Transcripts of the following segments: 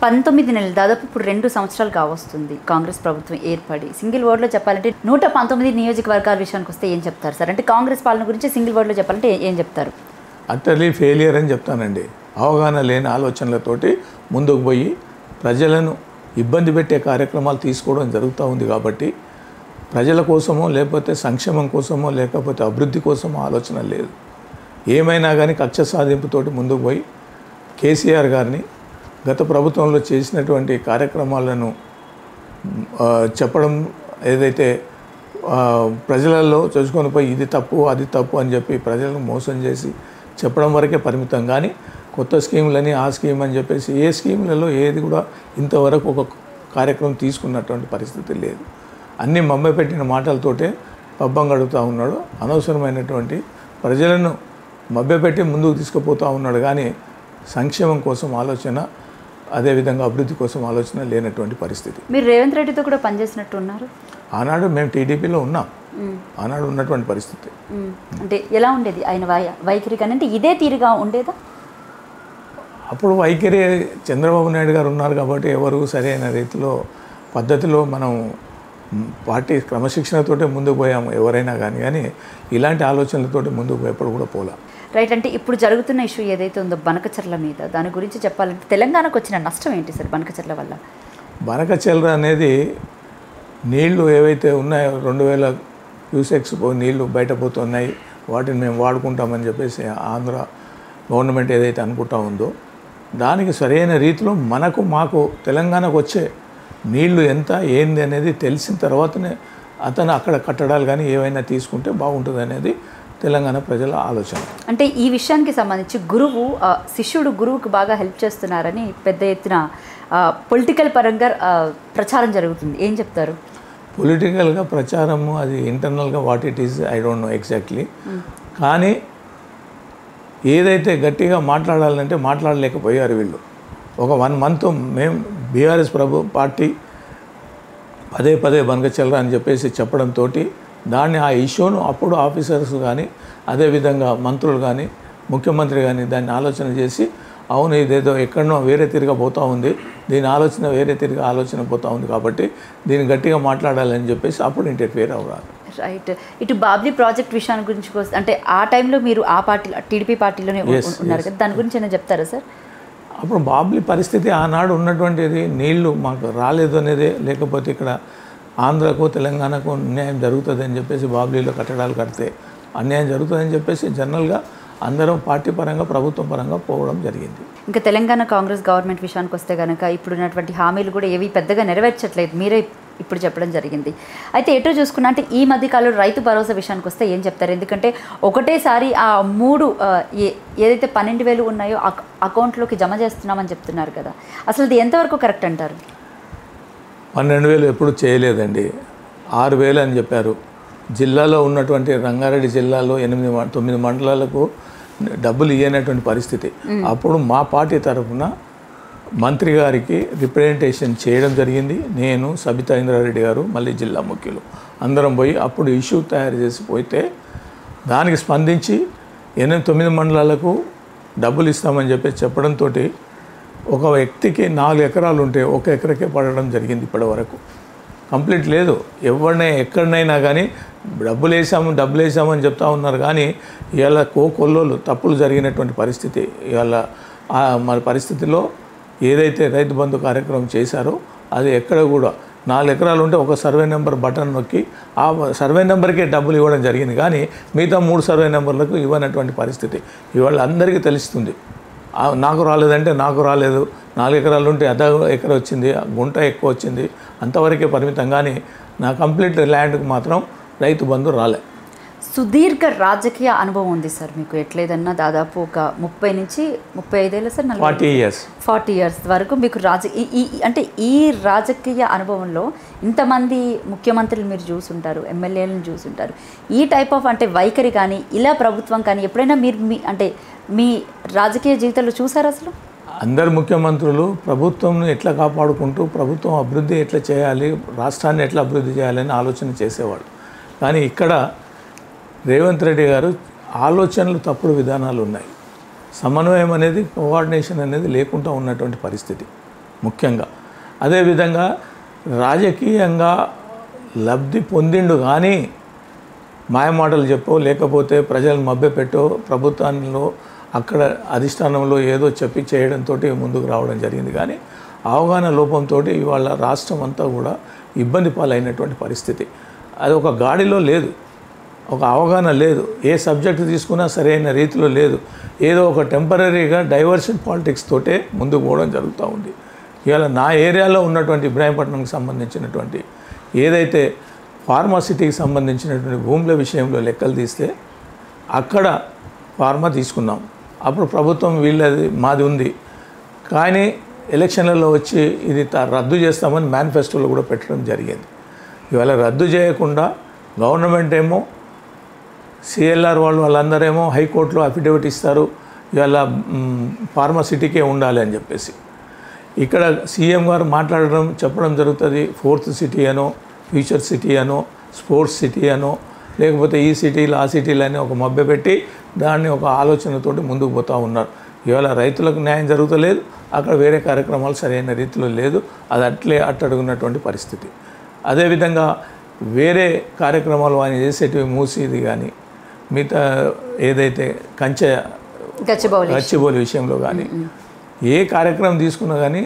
19 నెలలు దాదాపు ఇప్పుడు 2 సంవత్సరాలు కావస్తుంది కాంగ్రెస్ ప్రభుత్వం ఏర్పడి. సింగిల్ వర్డ్లో చెప్పాలంటే 119 నియోజకవర్గాల విషయానికి వస్తే ఏం చెప్తారు సార్? అంటే కాంగ్రెస్ పాలన గురించి సింగిల్ వర్డ్లో చెప్పాలంటే ఏం చెప్తారు? అటర్లీ ఫెయిలియర్ అని చెప్తానండి. అవగాహన లేని ఆలోచనలతోటి ముందుకు పోయి ప్రజలను ఇబ్బంది పెట్టే కార్యక్రమాలు తీసుకోవడం జరుగుతూ ఉంది. కాబట్టి ప్రజల కోసమో లేకపోతే సంక్షేమం కోసమో లేకపోతే అభివృద్ధి కోసమో ఆలోచన లేదు. ఏమైనా కానీ కక్ష సాధింపుతోటి ముందుకు పోయి కేసీఆర్ గారిని గత ప్రభుత్వంలో చేసినటువంటి కార్యక్రమాలను చెప్పడం, ఏదైతే ప్రజలలో చూసుకొని పోయి ఇది తప్పు అది తప్పు అని చెప్పి ప్రజలను మోసం చేసి చెప్పడం వరకే పరిమితం. కానీ కొత్త స్కీములని ఆ స్కీమ్ అని చెప్పేసి ఏ స్కీములలో ఏది కూడా ఇంతవరకు ఒక కార్యక్రమం తీసుకున్నటువంటి పరిస్థితి లేదు. అన్నీ మభ్యపెట్టిన మాటలతోటే పబ్బం గడుపుతూ ఉన్నాడు. అనవసరమైనటువంటి ప్రజలను మభ్యపెట్టి ముందుకు తీసుకుపోతూ ఉన్నాడు. కానీ సంక్షేమం కోసం ఆలోచన, అదేవిధంగా అభివృద్ధి కోసం ఆలోచన లేనటువంటి పరిస్థితి. మీరు రేవంత్ రెడ్డితో కూడా పనిచేసినట్టు ఉన్నారు. ఆనాడు మేము టీడీపీలో ఉన్నాం. ఆనాడు ఉన్నటువంటి పరిస్థితి అంటే ఎలా ఉండేది ఆయన వైఖరి? కానీ అంటే ఇదే తీరుగా ఉండేదా? అప్పుడు వైఖరి చంద్రబాబు నాయుడు గారు ఉన్నారు కాబట్టి ఎవరు సరైన రీతిలో పద్ధతిలో మనం పార్టీ క్రమశిక్షణతోటే ముందుకు పోయాము ఎవరైనా కానీ ఇలాంటి ఆలోచనలతోటి ముందుకు ఎప్పుడు కూడా పోలా. రైట్. అంటే ఇప్పుడు జరుగుతున్న ఇష్యూ ఏదైతే ఉందో బనకచెర్ల మీద, దాని గురించి చెప్పాలంటే తెలంగాణకు వచ్చిన నష్టం ఏంటి సార్ బనకచెర్ల వల్ల? బనకచెర్ల అనేది నీళ్లు ఏవైతే ఉన్నాయో 2000 క్యూసెక్స్ నీళ్లు బయట పోతున్నాయి, వాటిని మేము వాడుకుంటామని చెప్పేసి ఆంధ్ర గవర్నమెంట్ ఏదైతే అనుకుంటా ఉందో దానికి సరైన రీతిలో మాకు తెలంగాణకు వచ్చే నీళ్లు ఎంత ఏంది అనేది తెలిసిన తర్వాతనే అతను అక్కడ కట్టడాలు కానీ ఏవైనా తీసుకుంటే బాగుంటుంది అనేది తెలంగాణ ప్రజల ఆలోచన. అంటే ఈ విషయానికి సంబంధించి శిష్యుడు గురువుకు బాగా హెల్ప్ చేస్తున్నారని పెద్ద ఎత్తున పొలిటికల్ పరంగా ప్రచారం జరుగుతుంది. ఏం చెప్తారు? పొలిటికల్గా ప్రచారము అది ఇంటర్నల్గా what it is I don't know exactly. కానీ ఏదైతే గట్టిగా మాట్లాడాలంటే మాట్లాడలేకపోయారు వీళ్ళు. ఒక 1 మంత్ మేము బీఆర్ఎస్ పార్టీ పదే బనకచెర్ల అని చెప్పేసి చెప్పడంతో దాన్ని ఆ ఇష్యూను అప్పుడు ఆఫీసర్స్ కానీ అదేవిధంగా మంత్రులు కానీ ముఖ్యమంత్రి కానీ దాన్ని ఆలోచన చేసి అవును ఇదేదో ఎక్కడనో వేరే తిరిగా పోతూ ఉంది, దీని ఆలోచన వేరే తిరిగా ఆలోచన పోతూ ఉంది కాబట్టి దీన్ని గట్టిగా మాట్లాడాలని చెప్పేసి అప్పుడు ఇంటర్ఫియర్ అవ్వాలి. రైట్. ఇటు బాబ్లీ ప్రాజెక్ట్ విషయాన్ని గురించి అంటే ఆ టైంలో మీరు ఆ పార్టీలో టీడీపీ పార్టీలోనే ఉన్నారు కదా, దాని గురించి ఏమైనా చెప్తారా సార్? అప్పుడు బాబ్లీ పరిస్థితి ఆనాడు ఉన్నటువంటిది నీళ్లు మాకు రాలేదు అనేదే, లేకపోతే ఇక్కడ ఆంధ్రకు తెలంగాణకు అన్యాయం జరుగుతుంది అని చెప్పేసి బాబ్లీలో కట్టడాలు కడితే అన్యాయం జరుగుతుందని చెప్పేసి జనరల్గా అందరం పార్టీ పరంగా ప్రభుత్వం పరంగా పోవడం జరిగింది. ఇంకా తెలంగాణ కాంగ్రెస్ గవర్నమెంట్ విషయానికి వస్తే కనుక ఇప్పుడున్నటువంటి హామీలు కూడా ఏవి పెద్దగా నెరవేర్చట్లేదు, మీరే ఇప్పుడు చెప్పడం జరిగింది. అయితే ఎటో చూసుకున్నా అంటే ఈ మధ్యకాలంలో రైతు భరోసా విషయానికి వస్తే ఏం చెప్తారు? ఎందుకంటే ఒకటేసారి ఆ 3 ఏదైతే 12,000 ఉన్నాయో అకౌంట్లోకి జమ చేస్తున్నామని చెప్తున్నారు కదా, అసలు ఇది ఎంతవరకు కరెక్ట్ అంటారు? 12,000 ఎప్పుడు చేయలేదండి, 6,000 అని చెప్పారు. జిల్లాలో ఉన్నటువంటి రంగారెడ్డి జిల్లాలో 8-9 మండలాలకు డబ్బులు ఇవ్వనటువంటి పరిస్థితి. అప్పుడు మా పార్టీ తరఫున మంత్రి గారికి రిప్రజెంటేషన్ చేయడం జరిగింది. నేను, సబితా ఇంద్రారెడ్డి గారు, మళ్ళీ జిల్లా ముఖ్యులు అందరం పోయి అప్పుడు ఇష్యూ తయారు చేసి పోతే దానికి స్పందించి 8-9 మండలాలకు డబ్బులు ఇస్తామని చెప్పి చెప్పడంతో ఒక వ్యక్తికి 4 ఎకరాలు ఉంటే 1 ఎకరకే పడడం జరిగింది. ఇప్పటి వరకు కంప్లీట్ లేదు. ఎక్కడనైనా కానీ డబ్బులు వేసామని చెప్తా ఉన్నారు. కానీ ఇవాళ కొల్లోలు తప్పులు జరిగినటువంటి పరిస్థితి. ఇవాళ మన పరిస్థితిలో ఏదైతే రైతు బంధు కార్యక్రమం చేశారో అది ఎక్కడ కూడా 4 ఎకరాలు ఉంటే ఒక సర్వే నెంబర్ బటన్ నొక్కి ఆ సర్వే నెంబర్కే డబ్బులు ఇవ్వడం జరిగింది. కానీ మిగతా 3 సర్వే నెంబర్లకు ఇవ్వనటువంటి పరిస్థితి ఇవాళ అందరికీ తెలుస్తుంది. నాకు రాలేదంటే నాకు రాలేదు, 4 ఎకరాలు ఉంటే ఎకర వచ్చింది, గుంట ఎక్కువ వచ్చింది, అంతవరకే పరిమితం. కానీ నా కంప్లీట్ ల్యాండ్కి మాత్రం రైతు బంధు రాలే. సుదీర్ఘ రాజకీయ అనుభవం ఉంది సార్ మీకు, ఎట్లేదన్నా దాదాపు ఒక 30 నుంచి 35 ఏళ్ళ సార్, 40 ఇయర్స్ వరకు మీకు అంటే ఈ రాజకీయ అనుభవంలో ఇంతమంది ముఖ్యమంత్రులు మీరు చూసుంటారు, ఎమ్మెల్యేలను చూసుంటారు. ఈ టైప్ ఆఫ్ అంటే వైఖరి కానీ ఇలా ప్రభుత్వం కానీ ఎప్పుడైనా మీరు మీ రాజకీయ జీవితంలో చూసారు? అసలు అందరు ముఖ్యమంత్రులు ప్రభుత్వంను ఎట్లా కాపాడుకుంటూ ప్రభుత్వం అభివృద్ధి ఎట్లా చేయాలి, రాష్ట్రాన్ని ఎట్లా అభివృద్ధి చేయాలని ఆలోచన చేసేవాడు. కానీ ఇక్కడ రేవంత్ రెడ్డి గారు ఆలోచనలు తప్పుడు విధానాలు ఉన్నాయి. సమన్వయం అనేది, కోఆర్డినేషన్ అనేది లేకుండా ఉన్నటువంటి పరిస్థితి. ముఖ్యంగా. అదేవిధంగా రాజకీయంగా లబ్ధి పొందిండు కానీ మాయమాటలు చెప్పో లేకపోతే ప్రజలను మభ్యపెట్టో ప్రభుత్వంలో అక్కడ అధిష్టానంలో ఏదో చెప్పి చేయడంతో ముందుకు రావడం జరిగింది. కానీ అవగాహన లోపంతో ఇవాళ రాష్ట్రం అంతా కూడా ఇబ్బంది పాలైనటువంటి పరిస్థితి. అది ఒక గాడిలో లేదు, ఒక అవగాహన లేదు, ఏ సబ్జెక్టు తీసుకున్నా సరైన రీతిలో లేదు. ఏదో ఒక టెంపరీగా డైవర్షన్ పాలిటిక్స్ తోటే ముందుకు పోవడం జరుగుతూ ఉంది. ఇవాళ నా ఏరియాలో ఉన్నటువంటి ఇబ్రాహీంపట్నంకి సంబంధించినటువంటి ఏదైతే ఫార్మాసిటీకి సంబంధించినటువంటి భూముల విషయంలో లెక్కలు తీస్తే అక్కడ ఫార్మా తీసుకున్నాం. అప్పుడు ప్రభుత్వం వీళ్ళది మాది ఉంది, కానీ ఎలక్షన్లలో వచ్చి ఇది రద్దు చేస్తామని మేనిఫెస్టోలో కూడా పెట్టడం జరిగింది. ఇవాళ రద్దు చేయకుండా గవర్నమెంట్ ఏమో సిఎల్ఆర్ వాళ్ళందరేమో హైకోర్టులో అఫిడవిట్ ఇస్తారు, ఇవాళ ఫార్మాసిటీకే ఉండాలి అని చెప్పేసి. ఇక్కడ సీఎం గారు మాట్లాడడం చెప్పడం జరుగుతుంది, 4th సిటీ అనో, ఫ్యూచర్ సిటీ అనో, స్పోర్ట్స్ సిటీ అనో, లేకపోతే ఈ సిటీలు ఆ సిటీలు అని ఒక మభ్యపెట్టి దాన్ని ఒక ఆలోచనతోటి ముందుకు పోతూ ఉన్నారు. ఇవాళ రైతులకు న్యాయం జరుగుతలేదు, అక్కడ వేరే కార్యక్రమాలు సరైన రీతిలో లేదు, అది అట్లే అట్టడుగున్నటువంటి పరిస్థితి. అదేవిధంగా వేరే కార్యక్రమాలు ఆయన చేసేటివి మూసేది కానీ మిగతా ఏదైతే గచ్చిబౌలి విషయంలో కానీ ఏ కార్యక్రమం తీసుకున్నా కానీ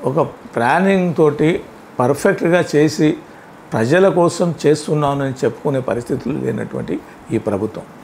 ఒక ప్లానింగ్ తోటి పర్ఫెక్ట్గా చేసి ప్రజల కోసం చేస్తున్నానని చెప్పుకునే పరిస్థితులు లేనటువంటి ఈ ప్రభుత్వం.